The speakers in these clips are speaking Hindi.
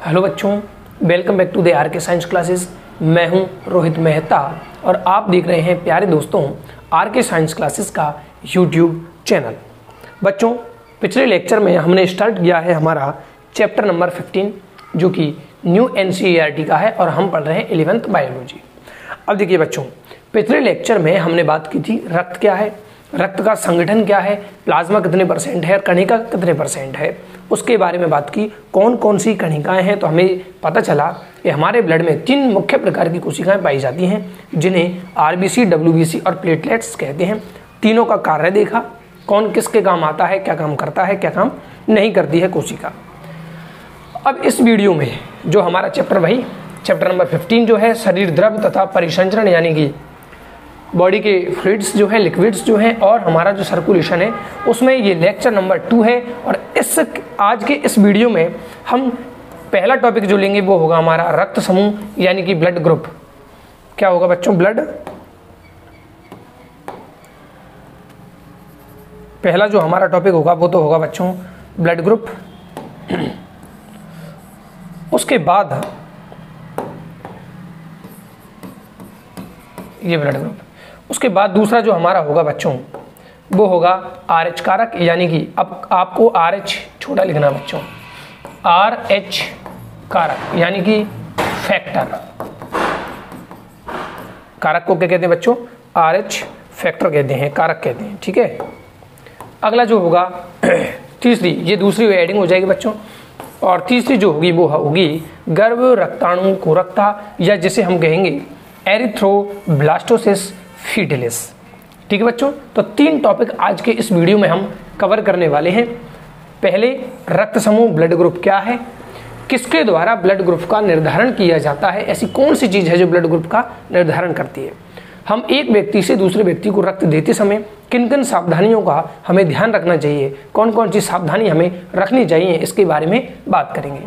हेलो बच्चों, welcome back to the R K science classes. मैं हूं रोहित मेहता और आप देख रहे हैं प्यारे दोस्तों आर के साइंस क्लासेस का यूट्यूब चैनल। बच्चों, पिछले लेक्चर में हमने स्टार्ट किया है हमारा चैप्टर नंबर 15 जो कि न्यू NCERT का है और हम पढ़ रहे हैं 11th बायोलॉजी। अब देखिए बच्चों, पिछले लेक्चर में हमने बात की थी रक्त क्या है, रक्त का संगठन क्या है, प्लाज्मा कितने % है, कणिका कितने % है, उसके बारे में बात की। कौन कौन सी कणिकाएं हैं, तो हमें पता चला कि हमारे ब्लड में 3 मुख्य प्रकार की कोशिकाएं पाई जाती हैं जिन्हें RBC, WBC और प्लेटलेट्स कहते हैं। तीनों का कार्य देखा, कौन किसके काम आता है, क्या काम करता है, क्या काम नहीं करती है कोशिका। अब इस वीडियो में जो हमारा चैप्टर नंबर 15 जो है शरीर द्रव तथा परिसंचरण यानी कि बॉडी के फ्लूइड्स जो है, लिक्विड्स जो है और हमारा जो सर्कुलेशन है, उसमें ये लेक्चर नंबर 2 है। और आज के इस वीडियो में हम पहला टॉपिक जो लेंगे वो होगा हमारा रक्त समूह यानी कि ब्लड ग्रुप। क्या होगा बच्चों? ब्लड। पहला जो हमारा टॉपिक होगा वो तो होगा बच्चों ब्लड ग्रुप। उसके बाद ये ब्लड ग्रुप, उसके बाद दूसरा जो हमारा होगा बच्चों वो होगा RH कारक यानी कि अब आपको RH छोटा लिखना बच्चों, RH कारक यानी कि फैक्टर। कारक को क्या कहते हैं बच्चों? RH फैक्टर कहते हैं, कारक कहते हैं। ठीक है, अगला जो होगा तीसरी, ये दूसरी एडिंग हो जाएगी बच्चों। और तीसरी जो होगी वो होगी गर्भ रक्ताणु कोरकता या जिसे हम कहेंगे एरिथ्रोब्लास्टोसिस फीटलिस। ठीक है बच्चों, तो 3 टॉपिक आज के इस वीडियो में हम कवर करने वाले हैं। पहले रक्त समूह ब्लड ग्रुप क्या है, किसके द्वारा ब्लड ग्रुप का निर्धारण किया जाता है, ऐसी कौन सी चीज है जो ब्लड ग्रुप का निर्धारण करती है। हम एक व्यक्ति से दूसरे व्यक्ति को रक्त देते समय किन किन सावधानियों का हमें ध्यान रखना चाहिए, कौन कौन सी सावधानी हमें रखनी चाहिए, इसके बारे में बात करेंगे।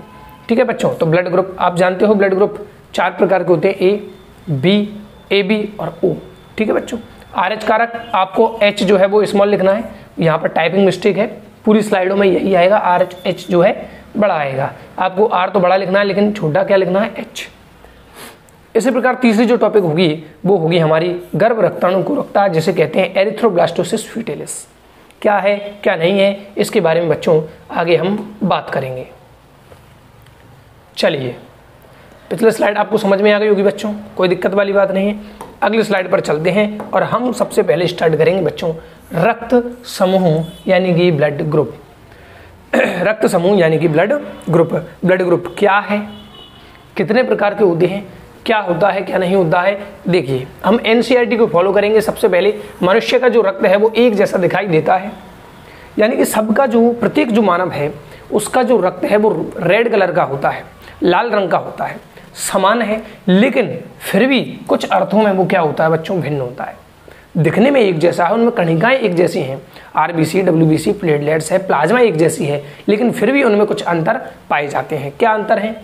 ठीक है बच्चों, तो ब्लड ग्रुप आप जानते हो, ब्लड ग्रुप 4 प्रकार के होते हैं, A, B, AB और O। ठीक है बच्चों, RH कारक आपको H जो है वो स्मॉल लिखना है, यहाँ पर टाइपिंग मिस्टेक है, पूरी स्लाइडों में यही आएगा, RH जो है बड़ा आएगा। आपको R तो बड़ा लिखना है लेकिन छोटा क्या लिखना है? H। इसी प्रकार तीसरी जो टॉपिक होगी वो होगी हमारी गर्भ रक्ताणु कोरकता जिसे कहते हैं एरिथ्रोब्लास्टोसिस फीटलिस। क्या है क्या नहीं है इसके बारे में बच्चों आगे हम बात करेंगे। चलिए, पिछले स्लाइड आपको समझ में आ गई होगी बच्चों, कोई दिक्कत वाली बात नहीं है। अगली स्लाइड पर चलते हैं और हम सबसे पहले स्टार्ट करेंगे बच्चों रक्त समूह यानी कि ब्लड ग्रुप। रक्त समूह यानी कि ब्लड ग्रुप। ब्लड ग्रुप क्या है, कितने प्रकार के होते हैं, क्या होता है क्या नहीं होता है। देखिए, हम NCERT को फॉलो करेंगे। सबसे पहले मनुष्य का जो रक्त है वो एक जैसा दिखाई देता है, यानी कि सबका जो प्रत्येक जो मानव है उसका जो रक्त है वो रेड कलर का होता है, लाल रंग का होता है, समान है, लेकिन फिर भी कुछ अर्थों में वो क्या होता है बच्चों? भिन्न होता है। दिखने में एक जैसा है, उनमें कणिकाएं एक जैसी हैं, RBC, WBC, प्लेटलेट्स है, प्लाज्मा एक जैसी है, लेकिन फिर भी उनमें कुछ अंतर पाए जाते हैं। क्या अंतर है?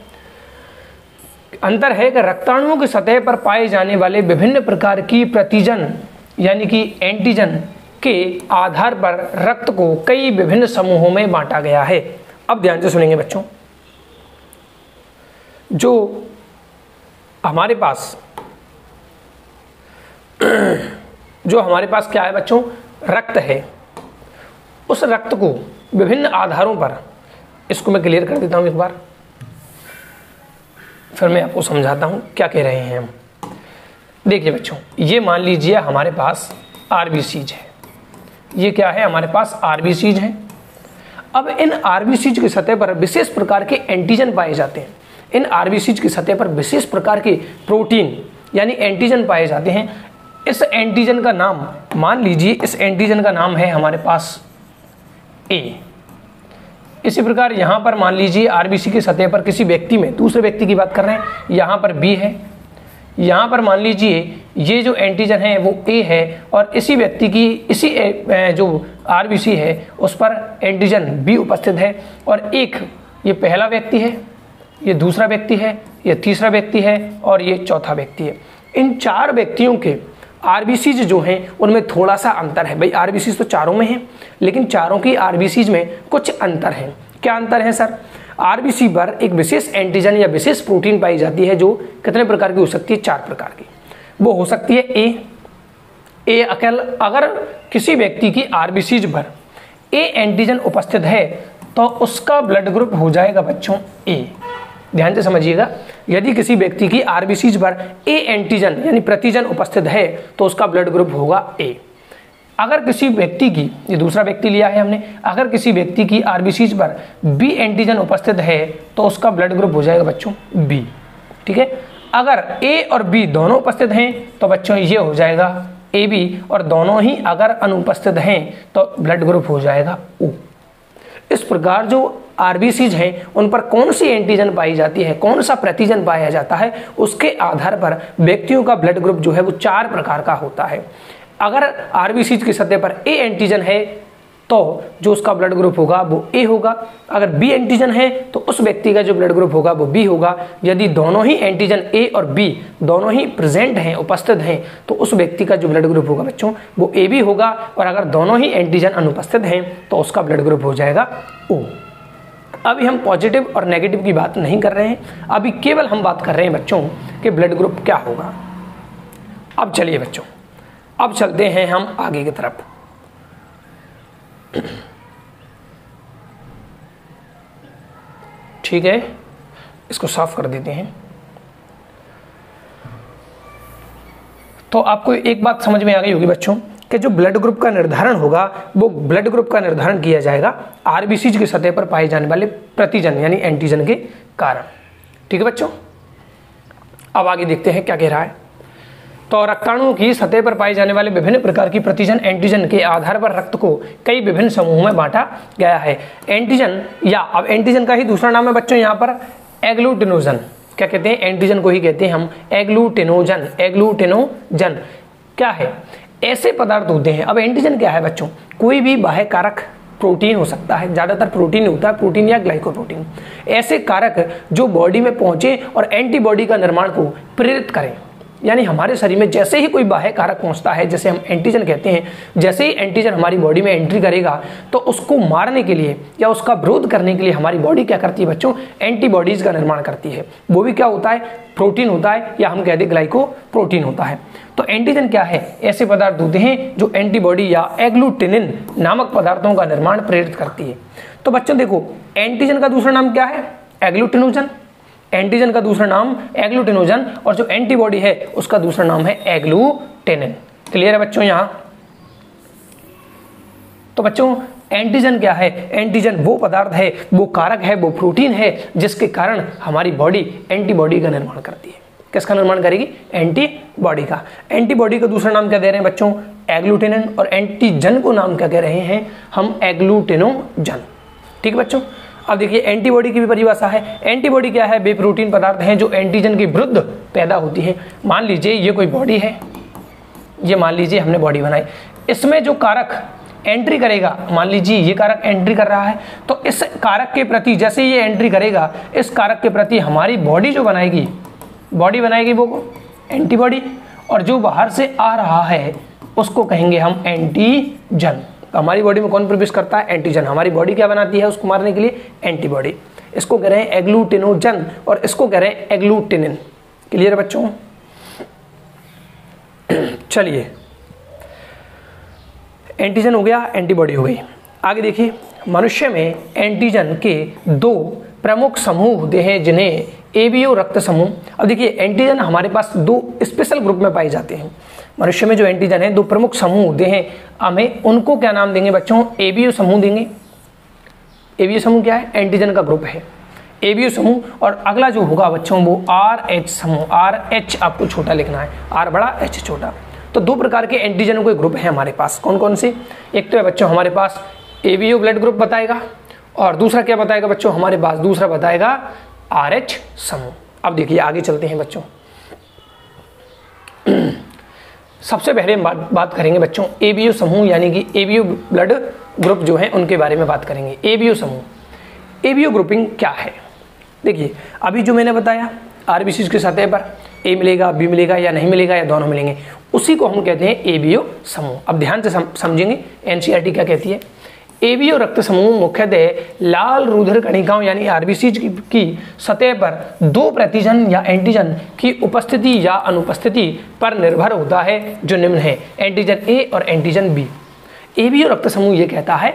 अंतर है कि रक्ताणुओं की सतह पर पाए जाने वाले विभिन्न प्रकार की प्रतिजन यानी कि एंटीजन के आधार पर रक्त को कई विभिन्न समूहों में बांटा गया है। अब ध्यान से सुनेंगे बच्चों, जो हमारे पास क्या है बच्चों? रक्त है। उस रक्त को विभिन्न आधारों पर, इसको मैं क्लियर कर देता हूं एक बार, फिर मैं आपको समझाता हूं क्या कह रहे हैं हम। देखिए बच्चों, ये मान लीजिए हमारे पास RBCs है। ये क्या है? हमारे पास RBCs हैं। अब इन RBCs की सतह पर विशेष प्रकार के एंटीजन पाए जाते हैं। इन RBCs की सतह पर विशेष प्रकार के प्रोटीन यानी एंटीजन पाए जाते हैं। इस एंटीजन का नाम मान लीजिए, इस एंटीजन का नाम है हमारे पास A। इसी प्रकार यहाँ पर मान लीजिए RBC की सतह पर किसी व्यक्ति में, दूसरे व्यक्ति की बात कर रहे हैं, यहाँ पर B है। यहाँ पर मान लीजिए ये जो एंटीजन है वो A है और इसी व्यक्ति की इसी जो RBC है उस पर एंटीजन B उपस्थित है। और एक ये पहला व्यक्ति है, ये दूसरा व्यक्ति है, ये तीसरा व्यक्ति है और ये चौथा व्यक्ति है। इन 4 व्यक्तियों के RBCs जो हैं उनमें थोड़ा सा अंतर है। भाई RBCs तो चारों में हैं, लेकिन चारों की RBCs में कुछ अंतर है। क्या अंतर है सर? आरबीसी पर एक विशेष एंटीजन या विशेष प्रोटीन पाई जाती है जो कितने प्रकार की हो सकती है? 4 प्रकार की। वो हो सकती है ए अगर किसी व्यक्ति की आरबीसीज पर ए एंटीजन उपस्थित है तो उसका ब्लड ग्रुप हो जाएगा बच्चों ए। ध्यान से समझिएगा, यदि किसी व्यक्ति की आरबीसीज पर ए एंटीजन यानी प्रतिजन उपस्थित है तो उसका ब्लड ग्रुप होगा ए। अगर किसी व्यक्ति की, ये दूसरा व्यक्ति लिया है हमने, अगर किसी व्यक्ति की आरबीसीज पर बी एंटीजन उपस्थित है तो उसका ब्लड ग्रुप हो जाएगा बच्चों बी। ठीक है, अगर ए और बी दोनों उपस्थित हैं तो बच्चों ये हो जाएगा ए बी, और दोनों ही अगर अनुपस्थित हैं तो ब्लड ग्रुप हो जाएगा ओ। इस प्रकार जो आरबीसीज हैं उन पर कौन सी एंटीजन पाई जाती है, कौन सा प्रतिजन पाया जाता है, उसके आधार पर व्यक्तियों का ब्लड ग्रुप जो है वो 4 प्रकार का होता है। अगर आरबीसीज की सतह पर ए एंटीजन है तो जो उसका ब्लड ग्रुप होगा वो ए होगा। अगर बी एंटीजन है तो उस व्यक्ति का जो ब्लड ग्रुप होगा वो बी होगा। यदि दोनों ही एंटीजन ए और बी दोनों ही प्रेजेंट हैं, उपस्थित हैं, तो उस व्यक्ति का जो ब्लड ग्रुप होगा बच्चों वो ए बी होगा। और अगर दोनों ही एंटीजन अनुपस्थित हैं तो उसका ब्लड ग्रुप हो जाएगा ओ। अभी हम पॉजिटिव और नेगेटिव की बात नहीं कर रहे हैं, अभी केवल हम बात कर रहे हैं बच्चों कि ब्लड ग्रुप क्या होगा। अब चलिए बच्चों, अब चलते हैं हम आगे की तरफ। ठीक है, इसको साफ कर देते हैं। तो आपको एक बात समझ में आ गई होगी बच्चों कि जो ब्लड ग्रुप का निर्धारण होगा वो ब्लड ग्रुप का निर्धारण किया जाएगा आरबीसीज की सतह पर पाए जाने वाले प्रतिजन यानी एंटीजन के कारण। ठीक है बच्चों, अब आगे देखते हैं क्या कह रहा है। तो रक्ताणुओं की सतह पर पाए जाने वाले विभिन्न प्रकार की प्रतिजन एंटीजन के आधार पर रक्त को कई विभिन्न समूहों में बांटा गया है। एंटीजन, या अब एंटीजन का ही दूसरा नाम है बच्चों यहाँ पर एग्लूटिनोजन। क्या कहते हैं? एंटीजन को ही कहते हैं हम एग्लूटिनोजन। एग्लूटिनोजन क्या है? ऐसे पदार्थ होते हैं। अब एंटीजन क्या है बच्चों? कोई भी बाह्य कारक प्रोटीन हो सकता है, ज्यादातर प्रोटीन होता है, प्रोटीन या ग्लाइकोप्रोटीन। ऐसे कारक जो बॉडी में पहुंचे और एंटीबॉडी का निर्माण को प्रेरित करें, यानी हमारे शरीर में जैसे ही कोई बाह्य कारक पहुंचता है, जैसे हम एंटीजन कहते हैं, जैसे ही एंटीजन हमारी बॉडी में एंट्री करेगा तो उसको मारने के लिए या उसका विरोध करने के लिए हमारी बॉडी क्या करती है बच्चों? एंटीबॉडीज का निर्माण करती है। वो भी क्या होता है? प्रोटीन होता है, या हम कहते हैं ग्लाइकोप्रोटीन होता है। तो एंटीजन क्या है? ऐसे पदार्थ होते हैं जो एंटीबॉडी या एग्लूटिनिन नामक पदार्थों का निर्माण प्रेरित करती है। तो बच्चों देखो, एंटीजन का दूसरा नाम क्या है? एग्लूटिनोजन। एंटीजन का दूसरा नाम एग्लूटिनोजन, और जो एंटीबॉडी है उसका दूसरा नाम है एग्लूटिनिन। क्लियर है बच्चों यहाँ? तो बच्चों एंटीजन क्या है? एंटीजन वो पदार्थ है, वो कारक है, वो प्रोटीन है जिसके कारण हमारी बॉडी एंटीबॉडी का निर्माण करती है। किसका निर्माण करेगी? एंटीबॉडी का। एंटीबॉडी का दूसरा नाम क्या दे रहे हैं बच्चों? एग्लूटिनिन। और एंटीजन को नाम क्या कह रहे हैं हम? एग्लूटिनोजन। ठीक है बच्चों, अब देखिए एंटीबॉडी की भी परिभाषा है। एंटीबॉडी क्या है? वे प्रोटीन पदार्थ हैं जो एंटीजन के विरुद्ध पैदा होती है। मान लीजिए ये कोई बॉडी है, ये मान लीजिए हमने बॉडी बनाई, इसमें जो कारक एंट्री करेगा, मान लीजिए ये कारक एंट्री कर रहा है, तो इस कारक के प्रति जैसे ये एंट्री करेगा, इस कारक के प्रति हमारी बॉडी जो बनाएगी, बॉडी बनाएगी वो एंटीबॉडी, और जो बाहर से आ रहा है उसको कहेंगे हम एंटीजन। तो हमारी बॉडी में कौन प्रवेश करता है? एंटीजन। हमारी बॉडी क्या बनाती है उसको मारने के लिए? एंटीबॉडी। इसको कह रहे हैं एग्लूटिनोजन और इसको कह रहे हैं एग्लूटिनिन। क्लियर है बच्चों? चलिए, एंटीजन हो गया, एंटीबॉडी हो गई। आगे देखिए, मनुष्य में एंटीजन के 2 प्रमुख समूह होते हैं जिन्हें एबीओ रक्त समूह। अब देखिए एंटीजन हमारे पास 2 स्पेशल ग्रुप में पाए जाते हैं। मनुष्य में जो एंटीजन है 2 प्रमुख समूह होते हैं, हमें उनको क्या नाम देंगे बच्चों? एबीओ समूह देंगे। एबीओ समूह क्या है? एंटीजन का ग्रुप है एबीओ समूह। और अगला जो होगा बच्चों वो RH समूह। RH आपको छोटा लिखना है, R बड़ा H छोटा। तो 2 प्रकार के एंटीजन के ग्रुप हैं हमारे पास। कौन कौन से? एक तो है बच्चों हमारे पास एबीओ ब्लड ग्रुप बताएगा, और दूसरा क्या बताएगा बच्चों हमारे पास? दूसरा बताएगा RH समूह। अब देखिए आगे चलते हैं बच्चों। सबसे पहले हम बात करेंगे बच्चों एबीओ समूह, यानी कि एबीओ ब्लड ग्रुप जो है उनके बारे में बात करेंगे। एबीओ समूह, एबीओ ग्रुपिंग क्या है? देखिए अभी जो मैंने बताया आरबीसी की सतह पर ए मिलेगा, बी मिलेगा, या नहीं मिलेगा, या दोनों मिलेंगे, उसी को हम कहते हैं एबीओ समूह। अब ध्यान से समझेंगे एनसीईआरटी क्या कहती है। एबीओ रक्त समूह मुख्यतः लाल रुधिर कणिकाओं यानी आरबीसीज की सतह पर दो प्रतिजन या एंटीजन की उपस्थिति या अनुपस्थिति पर निर्भर होता है, जो निम्न है, एंटीजन ए और एंटीजन बी। एबीओ रक्त समूह ये कहता है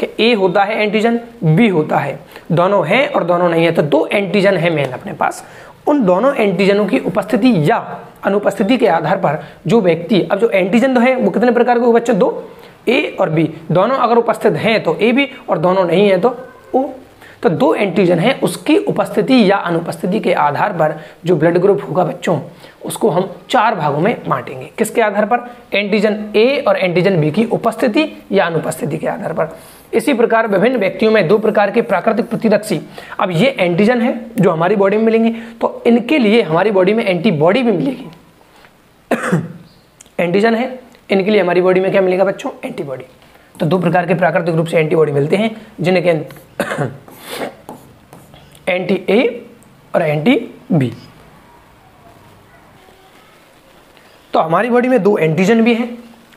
कि ए होता है एंटीजन, बी होता है, दोनों हैं और दोनों नहीं है, तो दो एंटीजन है मेन अपने पास। उन दोनों एंटीजनों की उपस्थिति या अनुपस्थिति के आधार पर जो व्यक्ति, अब जो एंटीजन तो है वो कितने प्रकार के बच्चे, दो, ए और बी, दोनों अगर उपस्थित हैं तो ए बी और दोनों नहीं है तो ओ। तो दो एंटीजन है, उसकी उपस्थिति या अनुपस्थिति के आधार पर जो ब्लड ग्रुप होगा बच्चों, उसको हम चार भागों में बांटेंगे। किसके आधार पर? एंटीजन ए और एंटीजन बी की उपस्थिति या अनुपस्थिति के आधार पर। इसी प्रकार विभिन्न व्यक्तियों में दो प्रकार के प्राकृतिक प्रतिरक्षी, अब ये एंटीजन है जो हमारी बॉडी में मिलेंगे, तो इनके लिए हमारी बॉडी में एंटीबॉडी भी मिलेगी। एंटीजन है, इनके लिए हमारी बॉडी में क्या मिलेगा बच्चों? एंटीबॉडी। तो दो प्रकार के प्राकृतिक रूप से एंटीबॉडी मिलते हैं, जिन्हें एंटी ए और एंटी बी। तो हमारी बॉडी में दो एंटीजन भी हैं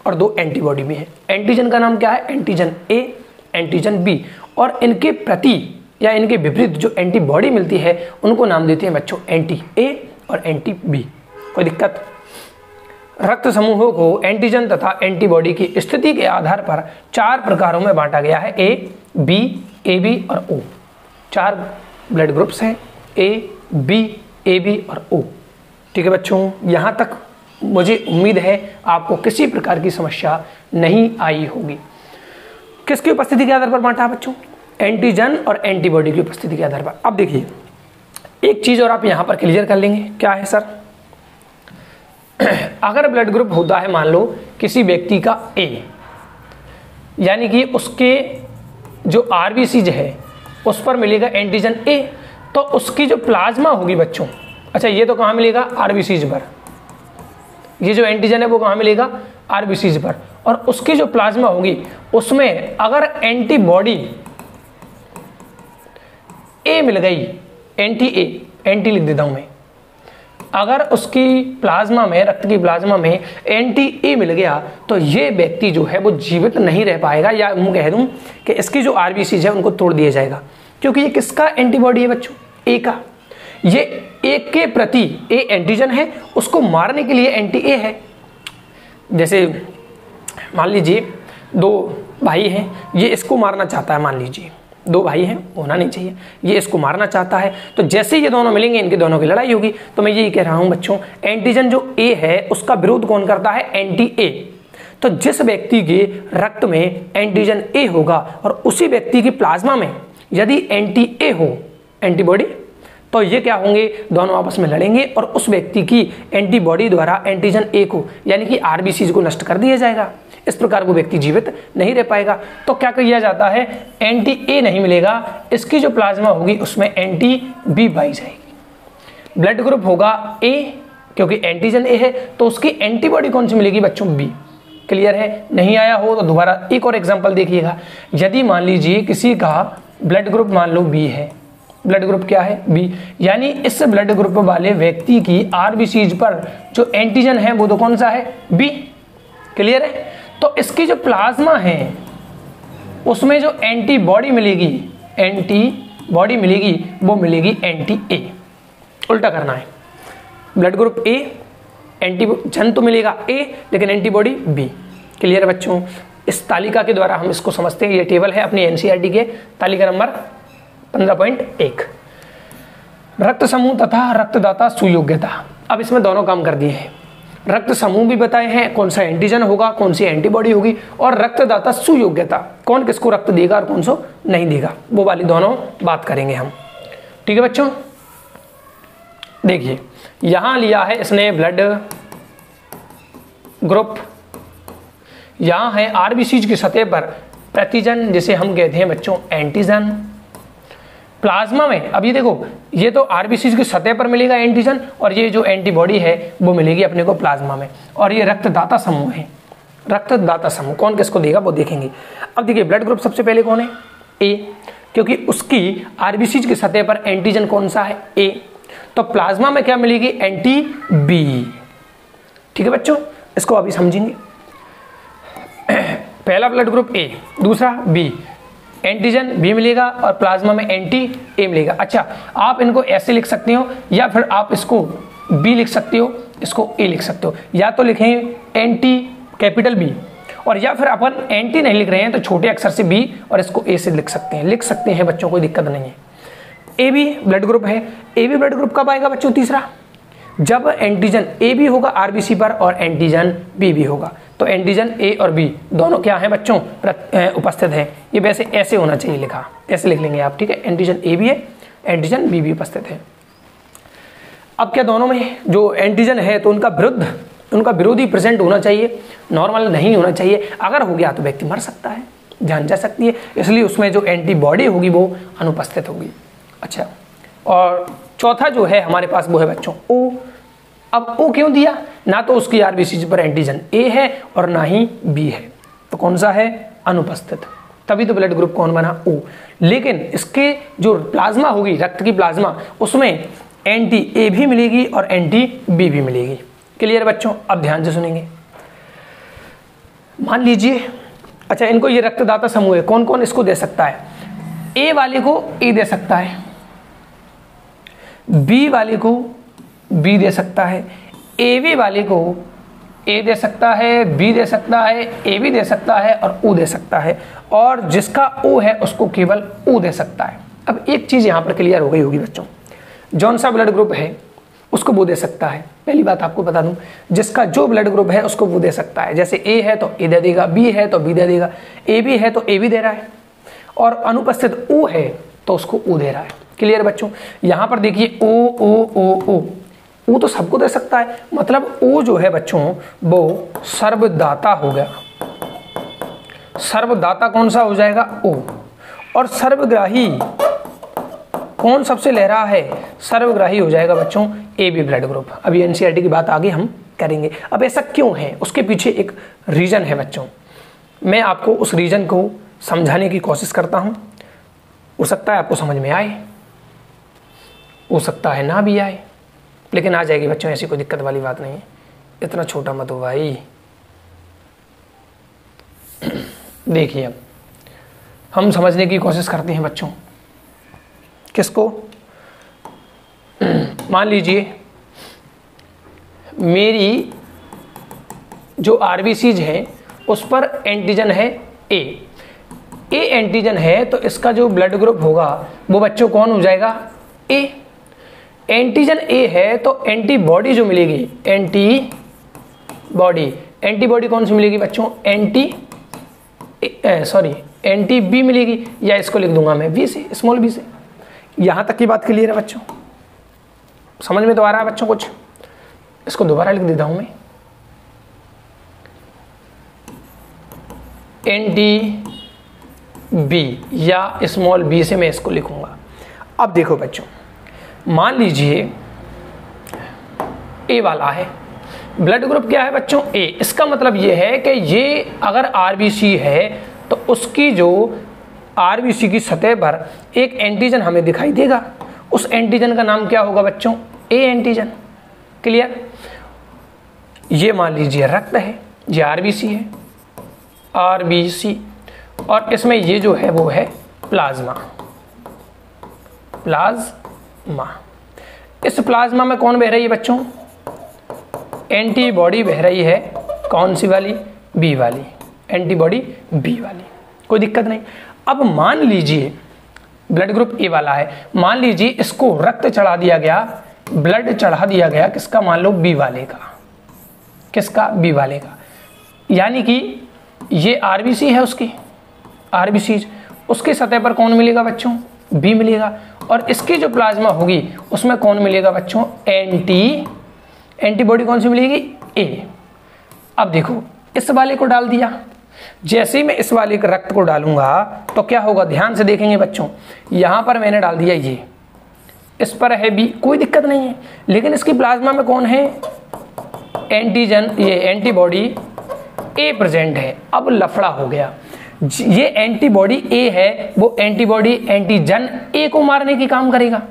और दो एंटीबॉडी भी हैं। एंटीजन का नाम क्या है? एंटीजन ए, एंटीजन बी, और इनके प्रति या इनके विपरीत जो एंटीबॉडी मिलती है उनको नाम देते हैं बच्चों एंटी ए और एंटी बी। कोई दिक्कत? रक्त समूहों को एंटीजन तथा एंटीबॉडी की स्थिति के आधार पर चार प्रकारों में बांटा गया है, ए, बी, ए बी और ओ। चार ब्लड ग्रुप्स हैं, ए, बी, ए बी और ओ। ठीक है बच्चों, यहाँ तक मुझे उम्मीद है आपको किसी प्रकार की समस्या नहीं आई होगी। किसकी उपस्थिति के आधार पर बांटा बच्चों? एंटीजन और एंटीबॉडी की उपस्थिति के आधार पर। अब देखिए एक चीज और आप यहाँ पर क्लियर कर लेंगे, क्या है सर? अगर ब्लड ग्रुप होता है मान लो किसी व्यक्ति का ए, यानी कि उसके जो आरबीसीज है उस पर मिलेगा एंटीजन ए, तो उसकी जो प्लाज्मा होगी बच्चों, अच्छा ये तो कहाँ मिलेगा? आरबीसीज पर। ये जो एंटीजन है वो कहाँ मिलेगा? आरबीसीज पर। और उसकी जो प्लाज्मा होगी उसमें अगर एंटीबॉडी ए मिल गई, एंटी ए, एंटी लिख देता हूं मैं, अगर उसकी प्लाज्मा में, रक्त की प्लाज्मा में एंटी ए मिल गया तो ये व्यक्ति जो है वो जीवित नहीं रह पाएगा, या मैं कह दूं कि इसकी जो आरबीसीज है उनको तोड़ दिया जाएगा। क्योंकि ये किसका एंटीबॉडी है बच्चों? ए का। ये ए के प्रति, ए एंटीजन है, उसको मारने के लिए एंटी ए है। जैसे मान लीजिए दो भाई हैं, ये इसको मारना चाहता है, मान लीजिए दो भाई हैं, होना नहीं चाहिए, ये इसको मारना चाहता है, तो जैसे ये दोनों मिलेंगे इनके दोनों की लड़ाई होगी। तो मैं यही कह रहा हूं बच्चों, एंटीजन जो ए है उसका विरोध कौन करता है? Anti A. तो जिस व्यक्ति के रक्त में एंटीजन ए होगा और उसी व्यक्ति की प्लाज्मा में यदि एंटी ए हो, एंटीबॉडी, तो ये क्या होंगे? दोनों आपस में लड़ेंगे और उस व्यक्ति की एंटीबॉडी द्वारा एंटीजन ए को यानी कि आरबीसीज को नष्ट कर दिया जाएगा। इस प्रकार वो व्यक्ति जीवित नहीं रह पाएगा। तो क्या किया जाता है? एंटी ए नहीं मिलेगा, इसकी जो प्लाज्मा होगी उसमें एंटी बी पाई जाएगी। ब्लड ग्रुप होगा ए, क्योंकि एंटीजन ए है, तो उसकी एंटीबॉडी कौन सी मिलेगी बच्चों? बी। क्लियर है? नहीं आया हो तो दोबारा एक और एग्जाम्पल देखिएगा। यदि मान लीजिए किसी का ब्लड ग्रुप मान लो बी है, ब्लड ग्रुप क्या है? बी, यानी इस ब्लड ग्रुप वाले व्यक्ति की आरबीसीज पर जो एंटीजन है वो तो कौन सा है? बी। क्लियर है? तो इसकी जो प्लाज्मा है उसमें जो एंटीबॉडी मिलेगी, एंटीबॉडी मिलेगी, वो मिलेगी एंटी ए। उल्टा करना है, ब्लड ग्रुप ए, एंटीजन तो मिलेगा ए लेकिन एंटीबॉडी बी। क्लियर है बच्चों? इस तालिका के द्वारा हम इसको समझते हैं। ये टेबल है अपनी एनसीईआरटी के तालिका नंबर 15.1। रक्त समूह तथा रक्तदाता सुयोग्यता। अब इसमें दोनों काम कर दिए हैं, रक्त समूह भी बताए हैं, कौन सा एंटीजन होगा, कौन सी एंटीबॉडी होगी, और रक्तदाता सुयोग्यता, कौन किसको रक्त देगा और कौन सो नहीं देगा, वो वाली दोनों बात करेंगे हम। ठीक है बच्चों? देखिए यहां लिया है इसने ब्लड ग्रुप, यहां है आरबीसीज की सतह पर प्रतिजन, जिसे हम कहते हैं बच्चों एंटीजन। प्लाज्मा में अब ये देखो, ये तो आरबीसीज की सतह पर मिलेगा एंटीजन, और ये जो एंटीबॉडी है वो मिलेगी अपने को प्लाज्मा में। और ये रक्तदाता समूह है, रक्तदाता समूह कौन किसको देगा वो देखेंगे। अब देखिए ब्लड ग्रुप सबसे पहले कौन है? ए, क्योंकि उसकी आरबीसीज की सतह पर एंटीजन कौन सा है? ए। तो प्लाज्मा में क्या मिलेगी? Anti B. ठीक है बच्चों, इसको अभी समझेंगे। पहला ब्लड ग्रुप ए, दूसरा बी, एंटीजन बी मिलेगा और प्लाज्मा में एंटी ए मिलेगा। अच्छा, आप इनको ऐसे लिख सकते हो या फिर आप इसको बी लिख सकते हो, इसको ए लिख सकते हो, या तो लिखें एंटी कैपिटल बी, और या फिर अपन एंटी नहीं लिख रहे हैं तो छोटे अक्षर से बी और इसको ए से लिख सकते हैं बच्चों, कोई दिक्कत नहीं है। ए बी ब्लड ग्रुप है। ए बी ब्लड ग्रुप कब आएगा बच्चों? तीसरा, जब एंटीजन ए भी होगा आरबीसी पर और एंटीजन बी भी होगा। तो एंटीजन ए और बी दोनों क्या है बच्चों? उपस्थित है। ये वैसे ऐसे होना चाहिए लिखा, ऐसे लिख लेंगे आप, ठीक है। एंटीजन ए भी है, एंटीजन बी भी उपस्थित है। अब क्या दोनों में जो एंटीजन है तो उनका विरोधी प्रेजेंट होना चाहिए, नॉर्मल नहीं होना चाहिए। अगर हो गया तो व्यक्ति मर सकता है, जान जा सकती है, इसलिए उसमें जो एंटीबॉडी होगी वो अनुपस्थित होगी। अच्छा, और चौथा जो है हमारे पास वो है बच्चों ओ। अब ओ क्यों दिया? ना तो उसकी आरबीसी पर एंटीजन ए है और ना ही बी है, तो कौन सा है? अनुपस्थित। तभी तो ब्लड ग्रुप कौन बना? ओ। लेकिन इसके जो प्लाज्मा होगी, रक्त की प्लाज्मा, उसमें एंटी ए भी मिलेगी और एंटी बी भी मिलेगी। क्लियर बच्चों? अब ध्यान से सुनेंगे। मान लीजिए, अच्छा, इनको ये रक्तदाता समूह है, कौन कौन इसको दे सकता है? ए वाले को ए दे सकता है, बी वाले को बी दे सकता है, ए बी वाले को ए दे सकता है, बी दे सकता है, ए बी दे सकता है और ओ दे सकता है, और जिसका ओ है उसको केवल ओ दे सकता है। अब एक चीज यहां पर क्लियर हो गई होगी बच्चों, जौन सा ब्लड ग्रुप है उसको वो दे सकता है। पहली बात आपको बता दूं, जिसका जो ब्लड ग्रुप है उसको वो दे सकता है। जैसे ए है तो ए दे देगा, बी है तो बी दे देगा, ए बी है तो ए बी दे रहा है, और अनुपस्थित ओ है तो उसको ओ दे रहा है। क्लियर बच्चों? यहां पर देखिए ओ ओ ओ ओ ओ तो सबको दे सकता है, मतलब ओ जो है बच्चों वो सर्वदाता हो गया। सर्वदाता कौन सा हो जाएगा? ओ। और सर्वग्राही कौन सबसे ले रहा है? सर्वग्राही हो जाएगा बच्चों ए बी ब्लड ग्रुप। अभी एनसीईआरटी की बात आगे हम करेंगे। अब ऐसा क्यों है, उसके पीछे एक रीजन है बच्चों, मैं आपको उस रीजन को समझाने की कोशिश करता हूं। हो सकता है आपको समझ में आए, हो सकता है ना भी आए, लेकिन आ जाएगी बच्चों, ऐसी कोई दिक्कत वाली बात नहीं है। इतना छोटा मत हो भाई। देखिए, अब हम समझने की कोशिश करते हैं बच्चों। किसको? मान लीजिए मेरी जो आरबीसीज है उस पर एंटीजन है ए एंटीजन है, तो इसका जो ब्लड ग्रुप होगा वो बच्चों कौन हो जाएगा? ए। एंटीजन ए है तो एंटीबॉडी जो मिलेगी, एंटीबॉडी कौन सी मिलेगी बच्चों? एंटी बी मिलेगी, या इसको लिख दूंगा मैं बी से, स्मॉल बी से। यहां तक की बात क्लियर है बच्चों? समझ में तो आ रहा है बच्चों कुछ? इसको दोबारा लिख देता हूं मैं, एंटी बी या स्मॉल बी से मैं इसको लिखूंगा। अब देखो बच्चों, मान लीजिए ए वाला है, ब्लड ग्रुप क्या है बच्चों? ए। इसका मतलब ये है कि ये अगर आरबीसी है तो उसकी जो आरबीसी की सतह पर एक एंटीजन हमें दिखाई देगा। उस एंटीजन का नाम क्या होगा बच्चों? A antigen. क्लियर? ये मान लीजिए रक्त है, ये आरबीसी है, आरबीसी, और इसमें ये जो है वो है प्लाज्मा। इस प्लाज्मा में कौन बह रही है बच्चों? एंटीबॉडी बह रही है। कौन सी वाली? बी वाली। एंटीबॉडी बी वाली, कोई दिक्कत नहीं। अब मान लीजिए ब्लड ग्रुप ए वाला है, मान लीजिए इसको रक्त चढ़ा दिया गया, ब्लड चढ़ा दिया गया, किसका? मान लो बी वाले का। किसका? बी वाले का। यानी कि ये आरबीसी है, उसकी आरबीसी, उसकी सतह पर कौन मिलेगा बच्चों? बी मिलेगा, और इसकी जो प्लाज्मा होगी उसमें कौन मिलेगा बच्चों? एंटीबॉडी कौन सी मिलेगी? ए। अब देखो, इस वाले को डाल दिया, जैसे ही मैं इस वाले के रक्त को डालूंगा तो क्या होगा? ध्यान से देखेंगे बच्चों, यहां पर मैंने डाल दिया ये, इस पर है बी, कोई दिक्कत नहीं है, लेकिन इसकी प्लाज्मा में कौन है? एंटीजन, ये एंटीबॉडी ए प्रेजेंट है। अब लफड़ा हो गया, ये एंटीबॉडी ए है, वो एंटीबॉडी एंटीजन ए को मारने की काम करेगा,